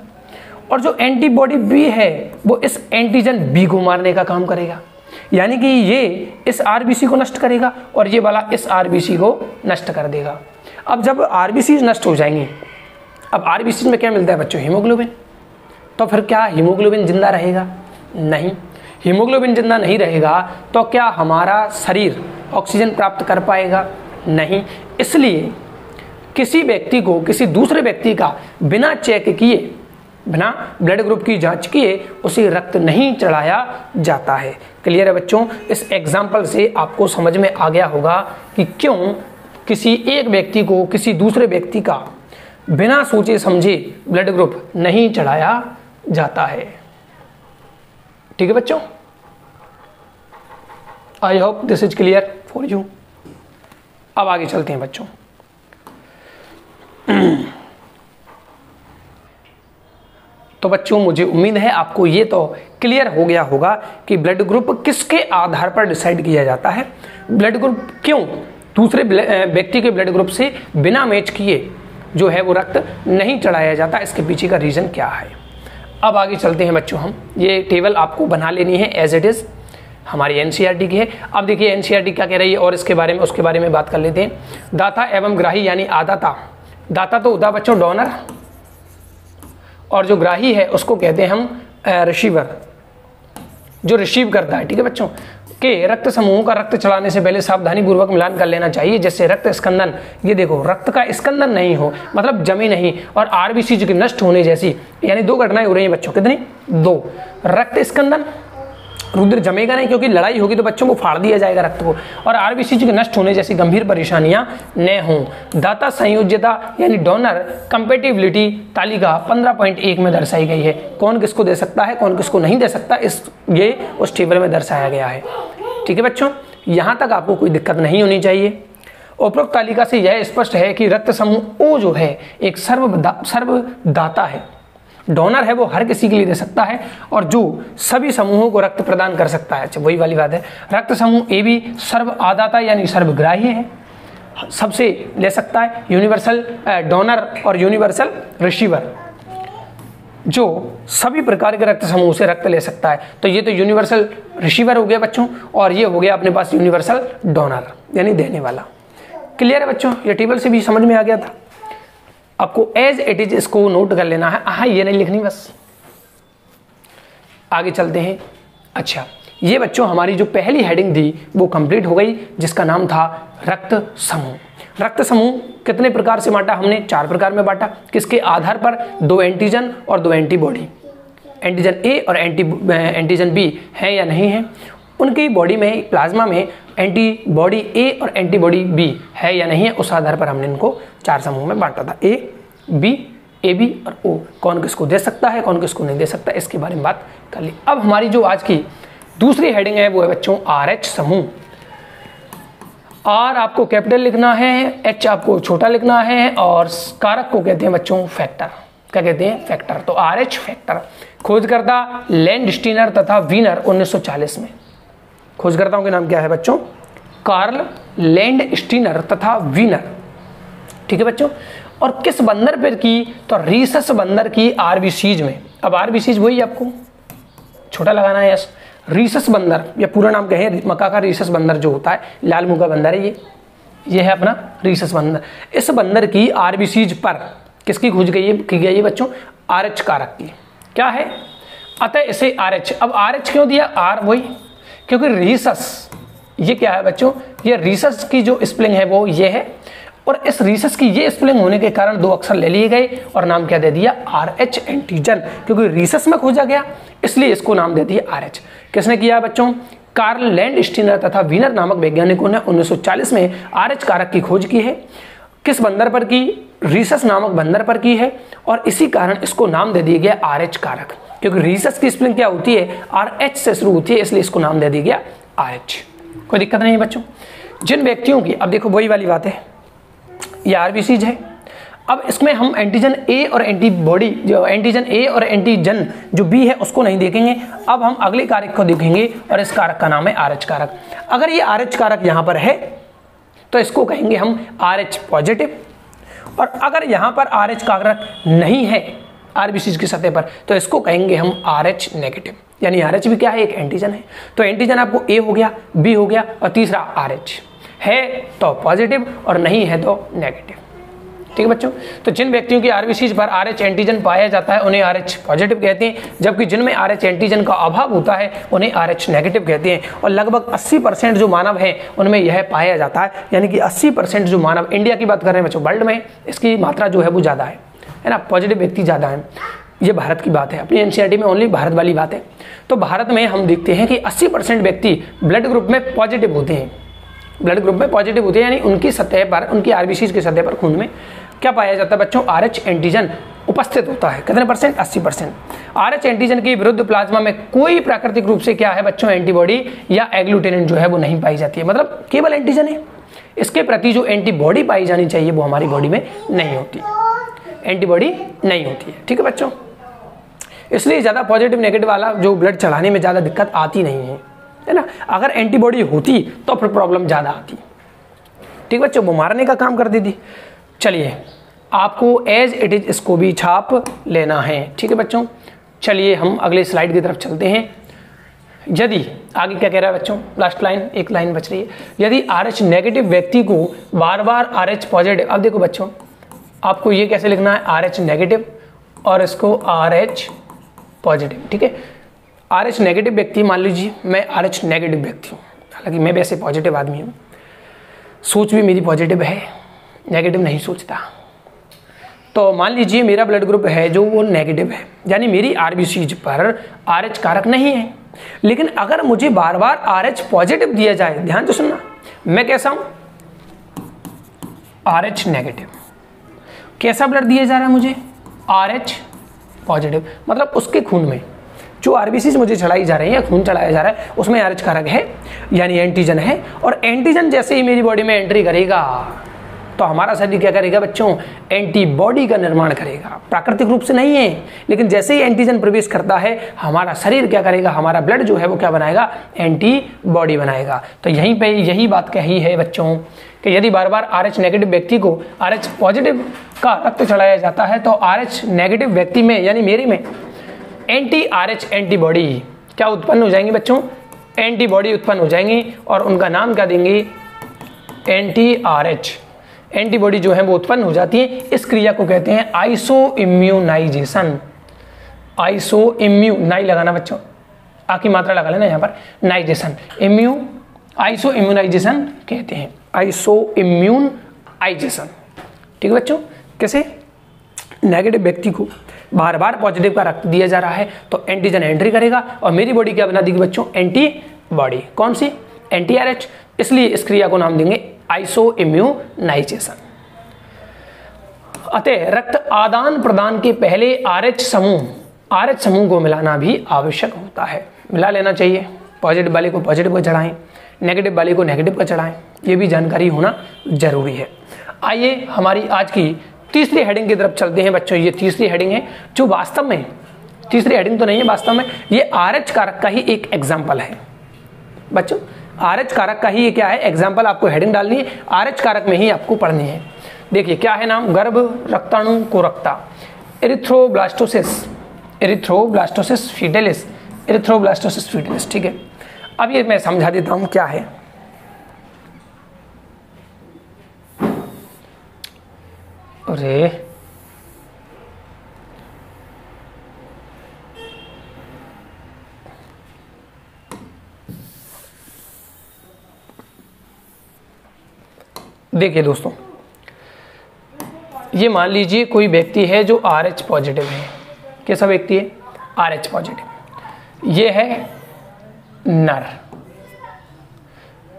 और जो एंटीबॉडी बी है वो इस एंटीजन बी को मारने का काम करेगा। यानी कि ये इस आरबीसी को नष्ट करेगा और ये वाला इस आरबीसी को नष्ट कर देगा। अब जब आरबीसी नष्ट हो जाएंगी, अब आरबीसी में क्या मिलता है बच्चों? हीमोग्लोबिन। तो फिर क्या हीमोग्लोबिन जिंदा रहेगा? नहीं। हीमोग्लोबिन जिंदा नहीं रहेगा तो क्या हमारा शरीर ऑक्सीजन प्राप्त कर पाएगा? नहीं। इसलिए किसी व्यक्ति को किसी दूसरे व्यक्ति का बिना चेक किए, बिना ब्लड ग्रुप की जांच किए उसे रक्त नहीं चढ़ाया जाता है। क्लियर है बच्चों? इस एग्जाम्पल से आपको समझ में आ गया होगा कि क्यों किसी एक व्यक्ति को किसी दूसरे व्यक्ति का बिना सोचे समझे ब्लड ग्रुप नहीं चढ़ाया जाता है। ठीक है बच्चों, I hope this is clear for you. अब आगे चलते हैं बच्चों। तो बच्चों मुझे उम्मीद है आपको ये तो क्लियर हो गया होगा कि ब्लड ग्रुप किसके आधार पर डिसाइड किया जाता है, ब्लड ग्रुप क्यों दूसरे व्यक्ति के ब्लड ग्रुप से बिना मैच किए जो है वो रक्त नहीं चढ़ाया जाता, इसके पीछे का रीजन क्या है। अब आगे चलते हैं बच्चों, हम ये टेबल आपको बना लेनी है एज इट इज, हमारी एनसीईआरटी की है। अब देखिए एनसीईआरटी क्या कह रही है और इसके बारे में उसके बारे में बात कर लेते हैं। दाता एवं ग्राही यानी आदाता, दाता तो होता बच्चों डोनर, और जो ग्राही है उसको कहते हैं हम रिसीवर, जो रिसीव करता है। ठीक है बच्चों, के रक्त समूहों का रक्त चढ़ाने से पहले सावधानी पूर्वक मिलान कर लेना चाहिए, जिससे रक्त स्कंदन, ये देखो रक्त का स्कंदन नहीं हो, मतलब जमे नहीं, और आरबीसी जो कि नष्ट होने जैसी, यानी दो घटनाएं हो रही हैं बच्चों। कितनी? दो। रक्त स्कंदन, रुधिर जमेगा नहीं क्योंकि लड़ाई होगी तो बच्चों को फाड़ दिया जाएगा रक्त को, और आरबीसी के नष्ट होने जैसी गंभीर परेशानियां न हों। दाता संयोज्यता यानी डोनर कंपेटिबिलिटी तालिका 15.1 में दर्शाई गई है। कौन किसको दे सकता है, कौन किसको नहीं दे सकता, ये उस टेबल में दर्शाया गया है। ठीक है बच्चों, यहां तक आपको कोई दिक्कत नहीं होनी चाहिए। उपरोक्त तालिका से यह स्पष्ट है कि रक्त समूह ओ जो है एक सर्वदाता है, डोनर है वो हर किसी के लिए दे सकता है और जो सभी समूहों को रक्त प्रदान कर सकता है। अच्छा वही वाली बात है। रक्त समूह ए भी सर्व आदाता यानी सर्वग्राही है, सबसे ले सकता है, यूनिवर्सल डोनर और यूनिवर्सल रिसीवर, जो सभी प्रकार के रक्त समूह से रक्त ले सकता है। तो ये तो यूनिवर्सल रिसीवर हो गया बच्चों, और ये हो गया अपने पास यूनिवर्सल डोनर यानी देने वाला। क्लियर है बच्चों? ये टेबल से भी समझ में आ गया था। आपको एज इट इज इसको नोट कर लेना है, हाँ ये नहीं लिखनी बस। आगे चलते हैं। अच्छा ये बच्चों हमारी जो पहली हेडिंग थी वो कंप्लीट हो गई, जिसका नाम था रक्त समूह। रक्त समूह कितने प्रकार से बांटा हमने? 4 प्रकार में बांटा। किसके आधार पर? 2 एंटीजन और 2 एंटीबॉडी। एंटीजन ए और एंटीजन बी है या नहीं है, उनकी बॉडी में प्लाज्मा में एंटीबॉडी ए और एंटीबॉडी बी है या नहीं है, उस आधार पर हमने इनको 4 समूह में बांटा था, ए बी और ओ। कौन किसको दे सकता है, कौन किसको नहीं दे सकता, इसके बारे में बात कर ली। अब हमारी जो आज की दूसरी हेडिंग है वो है बच्चों RH समूह। R आपको कैपिटल लिखना है, H आपको छोटा लिखना है, और कारक को कहते हैं बच्चों फैक्टर। क्या कहते हैं? फैक्टर। तो RH फैक्टर खोजकर्ता लैंडस्टीनर तथा वीनर 1940 में। खोजकर्ताओं के नाम क्या है बच्चों? कार्ल लैंडस्टीनर तथा वीनर। ठीक है बच्चों, और किस बंदर पर की? तो रीसस बंदर की आरबीसीज में। अब आरबीसीज वही आपको छोटा लगाना है, यस। रीसस बंदर, या पूरा नाम कहें मक्का का रीसस बंदर जो होता है, लाल मुंह का बंदर है ये है अपना रीसस बंदर। इस बंदर की आरबीसीज पर किसकी खोज की गई है बच्चों? RH कारक की। क्या है? अतः इसे RH। अब RH क्यों दिया? R वही, क्योंकि रीसस ये क्या है बच्चों? ये रीसस की जो स्पेलिंग है वो ये है, और इस रीसस की ये स्पेलिंग होने के कारण 2 अक्षर ले लिए गए और नाम क्या दे दिया? RH antigen. क्योंकि रीसस में खोजा गया इसलिए इसको नाम दे दिया RH। किसने किया बच्चों? कार्ल लैंडस्टीनर तथा वीनर नामक वैज्ञानिकों ने 1940 में RH कारक की खोज की है। किस बंदर पर की? रीसस नामक बंदर पर की है, और इसी कारण इसको नाम दे दिया गया RH कारक। क्योंकि रीसस की स्पेलिंग क्या होती है? RH से शुरू होती है, इसलिए इसको नाम दे दिया गया RH। कोई दिक्कत नहीं है बच्चों। जिन व्यक्तियों की, अब देखो वही वाली बात है, ये आरबीसीज है। अब इसमें हम एंटीजन ए और एंटीबॉडी, जो एंटीजन ए और एंटीजन जो बी है उसको नहीं देखेंगे। अब हम अगले कारक को देखेंगे, और इस कारक का नाम है RH कारक। अगर ये RH कारक यहां पर है तो इसको कहेंगे हम RH पॉजिटिव, और अगर यहां पर RH कारक नहीं है आरबीसीज की सतह पर तो इसको कहेंगे हम RH नेगेटिव। यानी RH भी क्या है, एक एंटीजन है। तो एंटीजन आपको A हो गया, B हो गया और तीसरा RH है तो पॉजिटिव और नहीं है तो नेगेटिव। ठीक है बच्चों, तो जिन व्यक्तियों की RBCs पर RH एंटीजन पाया जाता है उन्हें RH पॉजिटिव कहते हैं, जबकि जिनमें RH एंटीजन का अभाव होता है उन्हें RH नेगेटिव कहते हैं। और लगभग 80% जो मानव हैं उनमें यह पाया जाता है, यानी कि 80% जो मानव, इंडिया की बात कर रहे हैं बच्चों, वर्ल्ड में इसकी मात्रा जो है वो ज़्यादा है ना, पॉजिटिव व्यक्ति ज़्यादा है। ये भारत की बात है, अपनी NCERT में ओनली भारत वाली बात है। तो भारत में हम देखते हैं कि 80% व्यक्ति ब्लड ग्रुप में पॉजिटिव होते हैं, ब्लड ग्रुप में पॉजिटिव होते हैं, यानी उनकी सतह पर, उनकी RBCs की सतह पर खून में क्या पाया जाता है बच्चों, RH एंटीजन उपस्थित होता है। कितने परसेंट, 80%। RH एंटीजन के विरुद्ध प्लाज्मा में कोई प्राकृतिक रूप से क्या है बच्चों, एंटीबॉडी या एग्लूटिनिन जो है वो नहीं पाई जाती है, मतलब केवल एंटीजन है। इसके प्रति जो एंटीबॉडी पाई जानी चाहिए वो हमारी बॉडी में नहीं होती, एंटीबॉडी नहीं होती है। ठीक है बच्चों, इसलिए ज़्यादा पॉजिटिव नेगेटिव वाला जो ब्लड चढ़ाने में ज़्यादा दिक्कत आती नहीं है ना। अगर एंटीबॉडी होती तो फिर प्रॉब्लम ज़्यादा आती। ठीक बच्चों, वो मारने का काम कर देती। चलिए, आपको एज इट इज इसको भी छाप लेना है। ठीक है बच्चों, चलिए हम अगले स्लाइड की तरफ चलते हैं। यदि आगे क्या कह रहा है बच्चों, लास्ट लाइन, एक लाइन बच रही है। यदि RH नेगेटिव व्यक्ति को बार बार RH पॉजिटिव, अब देखो बच्चों आपको ये कैसे लिखना है, RH नेगेटिव और इसको RH पॉजिटिव। ठीक है, RH नेगेटिव व्यक्ति, मान लीजिए मैं RH नेगेटिव व्यक्ति हूँ, हालांकि मैं वैसे पॉजिटिव आदमी हूँ, सोच भी मेरी पॉजिटिव है, नेगेटिव नहीं सोचता। तो मान लीजिए मेरा ब्लड ग्रुप है जो वो नेगेटिव है, यानी मेरी RBCs पर RH कारक नहीं है, लेकिन अगर मुझे बार बार RH पॉजिटिव दिया जाए, ध्यान से सुनना, मैं कैसा हूं, RH नेगेटिव। कैसा ब्लड दिया जा रहा है मुझे, RH पॉजिटिव, मतलब उसके खून में जो RBCs मुझे चढ़ाई जा रही है, खून चढ़ाया जा रहा है, उसमें RH कारक है, यानी एंटीजन है। और एंटीजन जैसे ही मेरी बॉडी में एंट्री करेगा तो हमारा शरीर क्या करेगा बच्चों, एंटीबॉडी का निर्माण करेगा। प्राकृतिक रूप से नहीं है, लेकिन जैसे ही एंटीजन प्रवेश करता है हमारा शरीर क्या करेगा, हमारा ब्लड जो है वो क्या बनाएगा, एंटीबॉडी बनाएगा। तो यहीं पे यही बात कही है बच्चों कि यदि बार बार RH नेगेटिव व्यक्ति को RH पॉजिटिव का रक्त चढ़ाया जाता है तो RH नेगेटिव व्यक्ति में, यानी मेरे में, एंटी-RH एंटीबॉडी क्या उत्पन्न हो जाएंगी बच्चों, एंटीबॉडी उत्पन्न हो जाएंगी और उनका नाम क्या देंगे, एंटी-RH एंटीबॉडी जो है वो उत्पन्न हो जाती है। इस क्रिया को कहते हैं आइसो इम्यूनाइजेशन। आइसो इम्यू, नाई लगाना बच्चों, आ की मात्रा लगा लेना यहाँ पर, नाइजेशन, आइसो इम्यूनाइजेशन कहते हैं, आइसो इम्यूनाइजेशन। ठीक है बच्चों, कैसे, नेगेटिव व्यक्ति को बार बार पॉजिटिव का रक्त दिया जा रहा है तो एंटीजन एंट्री करेगा और मेरी बॉडी क्या बना देगी बच्चों, एंटीबॉडी। कौन सी, एंटी-RH, इसलिए इस क्रिया को नाम देंगे आइसो इम्यूनाइजेशन। अतः रक्त आदान प्रदान के पहले RH समूह को मिलाना भी आवश्यक होता है, मिला लेना चाहिए। पॉजिटिव वाले को पॉजिटिव को चढ़ाएं, नेगेटिव वाले को नेगेटिव का चढ़ाएं, ये भी जानकारी होना जरूरी है। आइए हमारी आज की तीसरी हेडिंग की तरफ चलते हैं बच्चों। ये तीसरी हेडिंग है जो वास्तव में, तीसरी हेडिंग तो नहीं है, वास्तव में ये RH कारक का ही एक एग्जाम्पल है बच्चों। RH कारक का ही ये क्या है, एग्जाम्पल आपको हेडिंग डालनी है, RH कारक में ही आपको पढ़नी है। देखिए क्या है नाम, गर्भ रक्ताणु कोरकता, एरिथ्रोब्लास्टोसिस फीटलिस, ठीक है। अब ये मैं समझा देता हूं क्या है। अरे देखिए दोस्तों, ये मान लीजिए कोई व्यक्ति है जो RH पॉजिटिव है। कैसा व्यक्ति है, RH पॉजिटिव। ये है नर,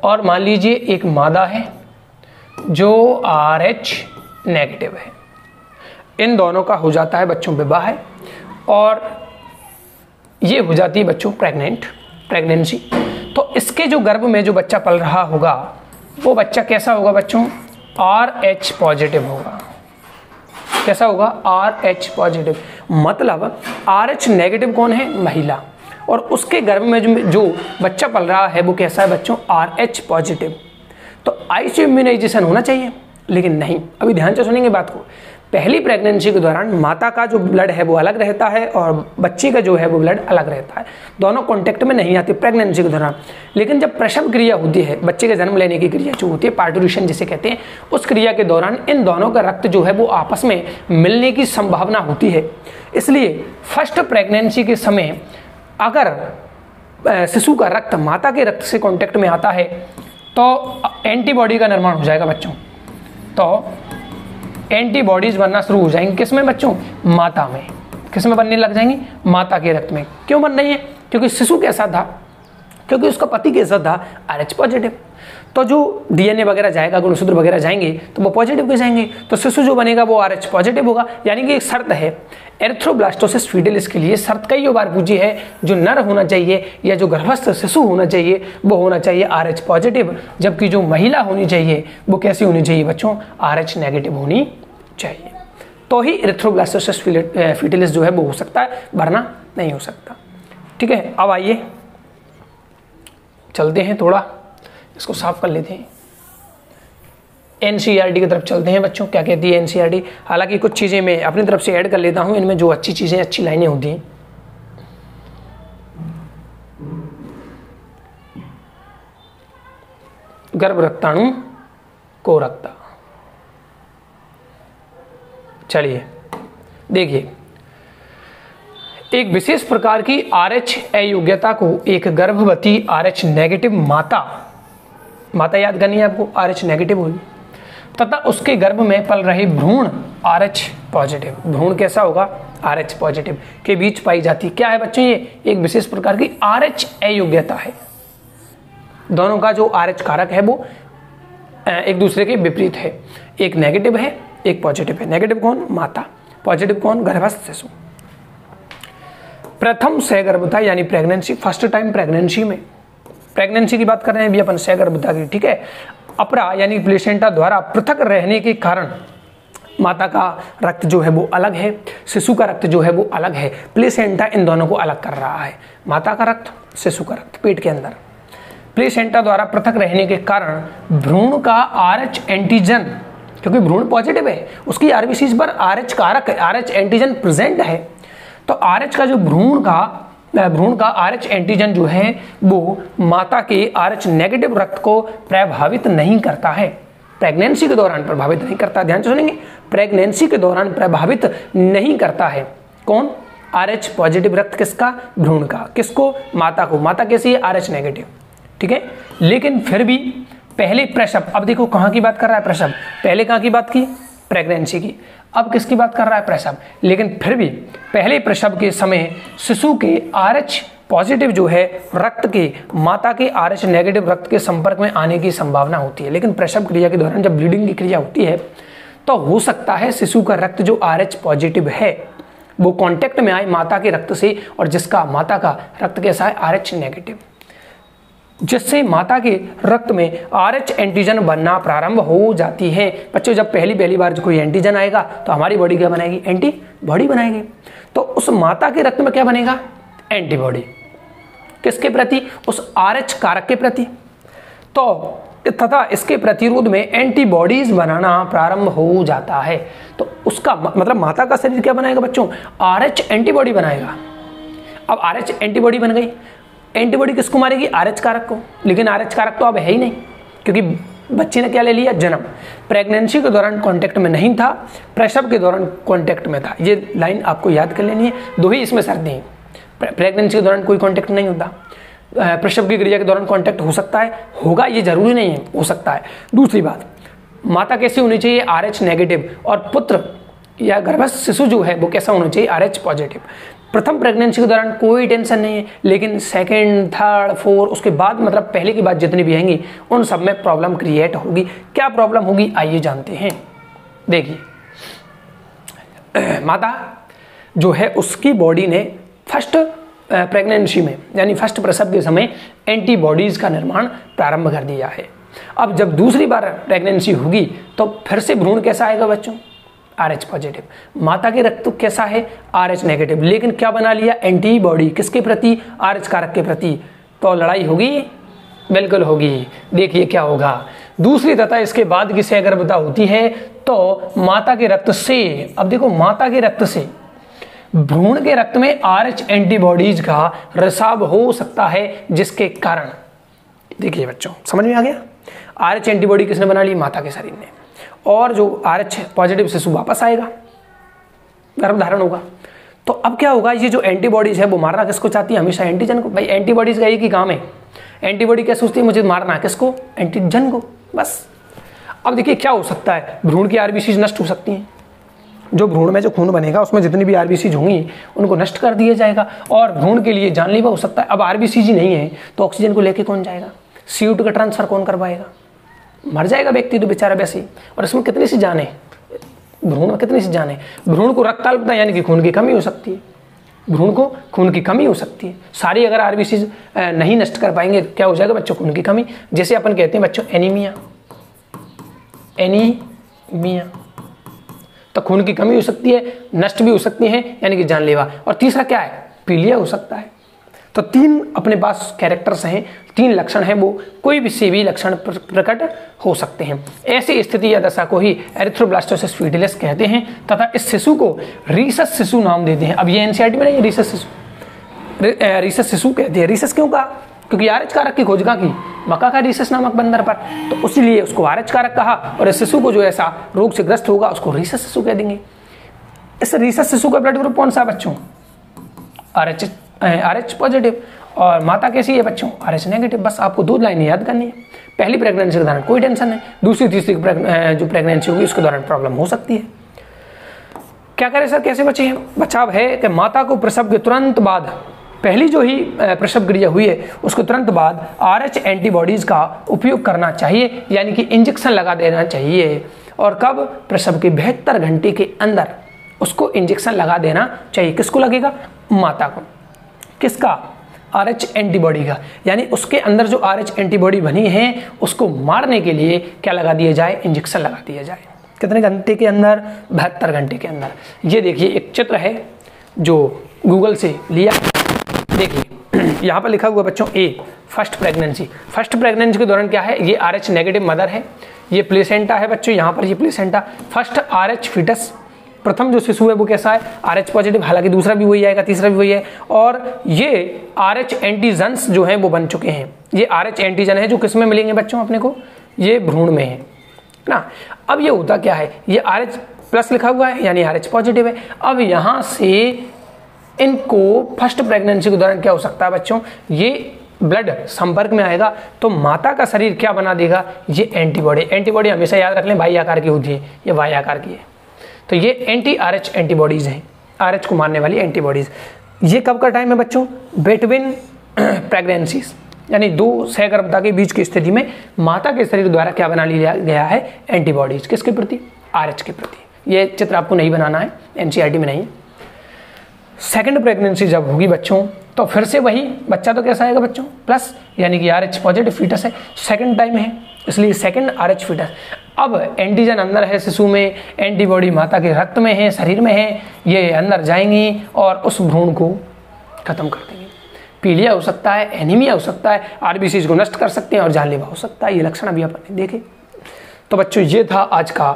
और मान लीजिए एक मादा है जो RH नेगेटिव है। इन दोनों का हो जाता है बच्चों विवाह है और ये हो जाती है बच्चों प्रेगनेंसी। तो इसके जो गर्भ में जो बच्चा पल रहा होगा वो बच्चा कैसा होगा बच्चों, RH पॉजिटिव होगा। कैसा होगा, RH पॉजिटिव। मतलब RH नेगेटिव कौन है, महिला, और उसके गर्भ में जो बच्चा पल रहा है वो कैसा है बच्चों, RH पॉजिटिव। तो आइसो इम्यूनाइजेशन होना चाहिए, लेकिन नहीं। अभी ध्यान से सुनेंगे बात को। पहली प्रेगनेंसी के दौरान माता का जो ब्लड है वो अलग रहता है और बच्चे का जो है वो ब्लड अलग रहता है, दोनों कांटेक्ट में नहीं आते प्रेगनेंसी के दौरान। लेकिन जब प्रसव क्रिया होती है, बच्चे के जन्म लेने की क्रिया जो होती है, पार्टुरेशन जिसे कहते हैं, उस क्रिया के दौरान इन दोनों का रक्त जो है वो आपस में मिलने की संभावना होती है। इसलिए फर्स्ट प्रेगनेंसी के समय अगर शिशु का रक्त माता के रक्त से कांटेक्ट में आता है तो एंटीबॉडी का निर्माण हो जाएगा बच्चों। तो एंटीबॉडीज बनना शुरू हो जाएंगी किसमें बच्चों? माता में। किसमें बनने लग जाएंगी? माता के रक्त में। क्यों बन रही है? क्योंकि शिशु कैसा था, क्योंकि उसका पति कैसा था? RH positive. तो जो डीएनए वगैरह जाएगा, गुणसूत्र वगैरह जाएंगे तो वो पॉजिटिव के जाएंगे, तो शिशु जो बनेगा वो RH पॉजिटिव होगा। यानी कि एक शर्त है एरिथ्रोब्लास्टोसिस फीटलिस के लिए, शर्त कई बार पूछी है, जो नर होना चाहिए या जो गर्भस्थ शिशु होना चाहिए वो होना चाहिए RH पॉजिटिव, जबकि जो महिला होनी चाहिए वो कैसी होनी चाहिए बच्चों? RH नेगेटिव होनी चाहिए। तो ही एरिथ्रोब्लास्टोसिस फीटलिस जो है वो हो सकता है, वरना नहीं हो सकता। ठीक है, अब आइए चलते हैं, थोड़ा इसको साफ कर लेते हैं। एनसीईआरटी की तरफ चलते हैं बच्चों। क्या कहती है एनसीईआरटी? हालांकि कुछ चीज़ें मैं अपनी तरफ से ऐड कर लेता हूं, इनमें जो अच्छी चीज़ें, अच्छी लाइनें होती हैं। गर्भ रक्ताणु को रक्ता। चलिए देखिए, एक विशेष प्रकार की RH अयोग्यता को एक गर्भवती RH नेगेटिव माता याद करनी है आपको, RH नेगेटिव होगी, तथा उसके गर्भ में पल रहे भ्रूण RH पॉजिटिव, भ्रूण कैसा होगा? RH पॉजिटिव के बीच पाई जाती। क्या है बच्चों? ये एक विशेष प्रकार की RH अयोग्यता है। दोनों का जो RH कारक है वो एक दूसरे के विपरीत है, एक नेगेटिव है एक पॉजिटिव है। नेगेटिव कौन? माता, पॉजिटिव कौन? गर्भस्थ शिशु। प्रथम सहगर्भता यानी प्रेगनेंसी, फर्स्ट टाइम प्रेगनेंसी में, प्रेगनेंसी की बात कर रहे हैं अभी अपन, सहगर्भता की। ठीक है, अपरा यानी प्लेसेंटा द्वारा पृथक रहने के कारण माता का रक्त जो है वो अलग है, शिशु का रक्त जो है वो अलग है। प्लेसेंटा इन दोनों को अलग कर रहा है, माता का रक्त, शिशु का रक्त पेट के अंदर। प्लेसेंटा द्वारा पृथक रहने के कारण भ्रूण का RH एंटीजन, क्योंकि भ्रूण पॉजिटिव है, उसकी RBCs पर RH कारक, RH एंटीजन प्रेजेंट है, तो RH का जो भ्रूण का RH एंटीजन जो है वो माता के RH नेगेटिव रक्त को प्रभावित नहीं करता है, प्रेगनेंसी के दौरान प्रभावित नहीं करता। ध्यान से सुनेंगे, प्रेगनेंसी के दौरान प्रभावित नहीं करता है। कौन? RH पॉजिटिव रक्त किसका? भ्रूण का। किसको? माता को। माता कैसी है? RH negative. ठीक है, लेकिन फिर भी पहले प्रसव, अब देखो कहाँ की बात कर रहा है प्रसव, पहले कहाँ की बात की? प्रेगनेंसी की। अब किसकी बात कर रहा है? प्रसव। लेकिन फिर भी पहले प्रसव के समय शिशु के RH पॉजिटिव जो है रक्त के माता के RH नेगेटिव रक्त के संपर्क में आने की संभावना होती है। लेकिन प्रसव क्रिया के दौरान जब ब्लीडिंग की क्रिया होती है तो हो सकता है शिशु का रक्त जो RH पॉजिटिव है वो कांटेक्ट में आए माता के रक्त से, और जिसका माता का रक्त कैसा है? RH नेगेटिव, जिससे माता के रक्त में RH एंटीजन बनना प्रारंभ हो जाती है। बच्चों, जब पहली बार कोई एंटीजन आएगा तो हमारी बॉडी क्या बनाएगी? एंटीबॉडी बनाएगी। तो उस माता के रक्त में क्या बनेगा? एंटीबॉडी। किसके प्रति? उस RH कारक के प्रति। तो तथा इसके प्रतिरोध में एंटीबॉडीज बनाना प्रारंभ हो जाता है। तो उसका मतलब माता का शरीर क्या बनाएगा बच्चों? RH एंटीबॉडी बनाएगा। अब RH एंटीबॉडी बन गई, एंटीबॉडी किसको मारेगी? RH कारक को। लेकिन RH कारक तो अब है ही नहीं, क्योंकि बच्चे ने क्या ले लिया? जन्म। प्रेगनेंसी के दौरान कांटेक्ट में नहीं था, प्रसव के दौरान कांटेक्ट में था। ये लाइन आपको याद कर लेनी है, दो ही इसमें शर्तें हैं। प्रेगनेंसी के दौरान कोई कांटेक्ट नहीं होता, प्रसव की क्रिया के दौरान कांटेक्ट हो सकता है, होगा ये जरूरी नहीं है, हो सकता है। दूसरी बात, माता कैसी होनी चाहिए? RH नेगेटिव, और पुत्र या गर्भस्थ शिशु जो है वो कैसा होना चाहिए? RH positive. प्रथम प्रेगनेंसी के दौरान कोई टेंशन नहीं है, लेकिन सेकंड, थर्ड, फोर्थ, उसके बाद मतलब पहले की बात जितनी भी आएंगी उन सब में प्रॉब्लम क्रिएट होगी। क्या प्रॉब्लम होगी आइए जानते हैं। देखिए, माता जो है उसकी बॉडी ने फर्स्ट प्रेगनेंसी में यानी फर्स्ट प्रसव के समय एंटीबॉडीज का निर्माण प्रारंभ कर दिया है। अब जब दूसरी बार प्रेगनेंसी होगी तो फिर से भ्रूण कैसा आएगा बच्चों? RH positive. माता के रक्त कैसा है? RH negative. लेकिन क्या बना लिया? एंटीबॉडी। किसके प्रति? RH कारक के प्रति। तो लड़ाई होगी? बिल्कुल होगी। देखिए क्या होगा, दूसरी तथा इसके बाद की सहगर्भता होती है तो माता के रक्त से, अब देखो माता के रक्त से भ्रूण के रक्त में RH एंटीबॉडीज का रिसाव हो सकता है, जिसके कारण देखिए बच्चों समझ में आ गया, RH एंटीबॉडी किसने बना ली, माता के शरीर ने, और जो RH पॉजिटिव शिशु वापस आएगा, गर्भधारण होगा। तो अब क्या होगा, ये जो एंटीबॉडीज है वो मारना किसको चाहती है, हमेशा एंटीजन को। भाई एंटीबॉडीज का एक ही काम है, एंटीबॉडी क्या सोचती है, मुझे मारना है किसको, एंटीजन को, बस। अब देखिए क्या हो सकता है, भ्रूण की आरबीसी नष्ट हो सकती हैं, जो भ्रूण में जो खून बनेगा उसमें जितनी भी आरबीसी होंगी उनको नष्ट कर दिया जाएगा, और भ्रूण के लिए जानलेवा हो सकता है। अब आरबीसी नहीं है तो ऑक्सीजन को लेके कौन जाएगा, CO2 का ट्रांसफर कौन करवाएगा, मर जाएगा व्यक्ति तो बेचारा वैसे ही। और इसमें कितनी सी जान है, भ्रूण में कितनी सी जान है, भ्रूण को रक्ताल्पता यानी कि खून की कमी हो सकती है, भ्रूण को खून की कमी हो सकती है। सारी अगर आरबीसी नहीं नष्ट कर पाएंगे क्या हो जाएगा बच्चों, खून की कमी। जैसे अपन कहते हैं बच्चों एनीमिया, एनीमिया, तो खून की कमी हो सकती है, नष्ट भी हो सकती है यानी कि जानलेवा। और तीसरा क्या है, पीलिया हो सकता है। तो 3 अपने पास कैरेक्टर्स हैं, 3 लक्षण हैं, वो कोई भी से भी लक्षण प्रकट हो सकते हैं। ऐसी स्थिति या दशा को ही एरिथ्रोब्लास्टोसिस फीटलिस कहते हैं तथा इस शिशु को रीसस शिशु नाम देते हैं। अब ये एनसीईआरटी में नहीं, रीसस शिशु, रीसस शिशु कहते हैं। रीसस क्यों कहा, क्योंकि RH कारक की खोज कहाँ की, मक्का का रीसस नामक बंदर पर, तो इसीलिए उसको RH कारक कहा। और इस शिशु को जो ऐसा रोग से ग्रस्त होगा उसको रीसस शिशु कह देंगे। इस रीसस शिशु का ब्लड ग्रुप कौन सा है बच्चों, RH पॉजिटिव, और माता कैसी है बच्चों, RH नेगेटिव। बस आपको 2 लाइनें याद करनी है। पहली प्रेगनेंसी के दौरान कोई टेंशन नहीं, दूसरी तीसरी जो प्रेगनेंसी होगी उसके दौरान प्रॉब्लम हो सकती है। क्या करें सर, कैसे बचाव है कि माता को प्रसव के तुरंत बाद, पहली जो ही प्रसव क्रिया हुई है उसको तुरंत बाद RH एंटीबॉडीज का उपयोग करना चाहिए, यानी कि इंजेक्शन लगा देना चाहिए। और कब, प्रसव के 72 घंटे के अंदर उसको इंजेक्शन लगा देना चाहिए। किसको लगेगा, माता को। किसका, RH एंटीबॉडी का, यानी उसके अंदर जो RH एंटीबॉडी बनी है उसको मारने के लिए क्या लगा दिया जाए, इंजेक्शन लगा दिया जाए। कितने घंटे के अंदर, 72 घंटे के अंदर। ये देखिए एक चित्र है जो गूगल से लिया, देखिए यहाँ पर लिखा हुआ बच्चों A first pregnancy. First pregnancy के दौरान क्या है, ये RH नेगेटिव मदर है, ये प्लेसेंटा है बच्चों, यहाँ पर ये प्लेसेंटा। फर्स्ट RH फीटस, प्रथम जो शिशु है वो कैसा है, RH पॉजिटिव, हालांकि दूसरा भी वही आएगा, तीसरा भी वही है। और ये RH एंटीजन्स जो हैं वो बन चुके हैं। ये RH एंटीजन है जो किस में मिलेंगे बच्चों अपने को, ये भ्रूण में है ना। अब ये होता क्या है, ये RH प्लस लिखा हुआ है यानी RH पॉजिटिव है। अब यहाँ से इनको फर्स्ट प्रेगनेंसी के दौरान क्या हो सकता है बच्चों, ये ब्लड संपर्क में आएगा तो माता का शरीर क्या बना देगा, ये एंटीबॉडी। एंटीबॉडी हमेशा याद रख लें वाई आकार की होती है, ये वाई आकार की है। तो ये एंटी RH एंटीबॉडीज हैं, RH को मारने वाली एंटीबॉडीज। ये कब का टाइम है बच्चों, बिटवीन प्रेगनेंसीज, यानी 2 सहगर्भता के बीच की स्थिति में माता के शरीर द्वारा क्या बना लिया गया है, एंटीबॉडीज। किसके प्रति, RH के प्रति। ये चित्र आपको नहीं बनाना है, NCERT में नहीं। सेकंड प्रेगनेंसी जब होगी बच्चों तो फिर से वही बच्चा तो कैसा आएगा बच्चों, प्लस, यानी कि RH पॉजिटिव फीटस है, सेकंड टाइम है इसलिए सेकंड RH फीटस। अब एंटीजन अंदर है शिशु में, एंटीबॉडी माता के रक्त में है, शरीर में है, ये अंदर जाएंगी और उस भ्रूण को खत्म कर देंगे। पीलिया हो सकता है, एनीमिया हो सकता है, आरबीसी को नष्ट कर सकते हैं और जानलेवा हो सकता है। ये लक्षण अभी अपन देखे। तो बच्चों ये था आज का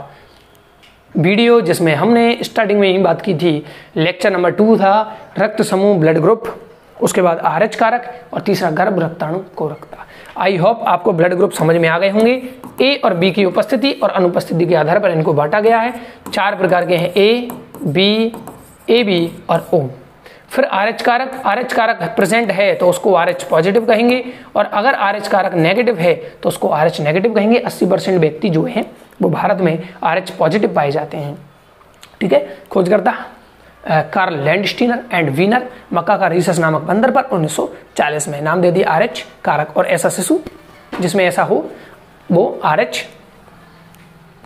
वीडियो जिसमें हमने स्टार्टिंग में यही बात की थी। लेक्चर नंबर 2 था रक्त समूह ब्लड ग्रुप, उसके बाद RH कारक और तीसरा गर्भ रक्ताणु कोरकता। आई होप आपको ब्लड ग्रुप समझ में आ गए होंगे। A और B की उपस्थिति और अनुपस्थिति के आधार पर इनको बांटा गया है। 4 प्रकार के हैं, A, B, AB और O। फिर RH कारक प्रेजेंट है तो उसको RH पॉजिटिव कहेंगे और अगर RH कारक नेगेटिव है तो उसको RH नेगेटिव कहेंगे। 80% व्यक्ति जो हैं वो भारत में RH पॉजिटिव पाए जाते हैं। ठीक है, खोजकर्ता कार्ल लैंडस्टीनर एंड वीनर, मक्का का रीसस नामक बंदर पर 1940 में। नाम दे दिया RH कारक। और ऐसा शिशु जिसमें ऐसा हो वो RH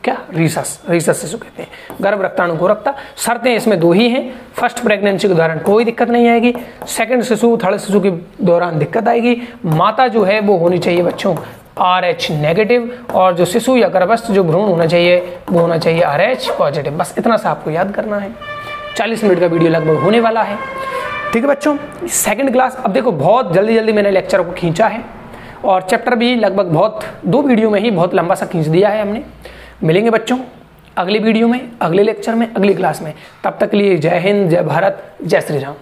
क्या, रीसस शिशु कहते हैं। गर्भ रक्ताणु कोरकता, शर्तें इसमें 2 ही हैं। फर्स्ट प्रेगनेंसी के दौरान कोई दिक्कत नहीं आएगी, सेकंड शिशु थर्ड शिशु के दौरान दिक्कत आएगी। माता जो है वो होनी चाहिए बच्चों RH नेगेटिव और जो शिशु या गर्भस्थ जो भ्रूण होना चाहिए वो होना चाहिए RH पॉजिटिव। बस इतना सा आपको याद करना है। 40 मिनट का वीडियो लगभग होने वाला है। ठीक है बच्चों, सेकंड क्लास। अब देखो बहुत जल्दी मैंने लेक्चर को खींचा है और चैप्टर भी लगभग बहुत 2 वीडियो में ही बहुत लंबा सा खींच दिया है हमने। मिलेंगे बच्चों अगली वीडियो में, अगले लेक्चर में, अगली क्लास में। तब तक के लिए जय हिंद, जय भारत, जय श्री राम।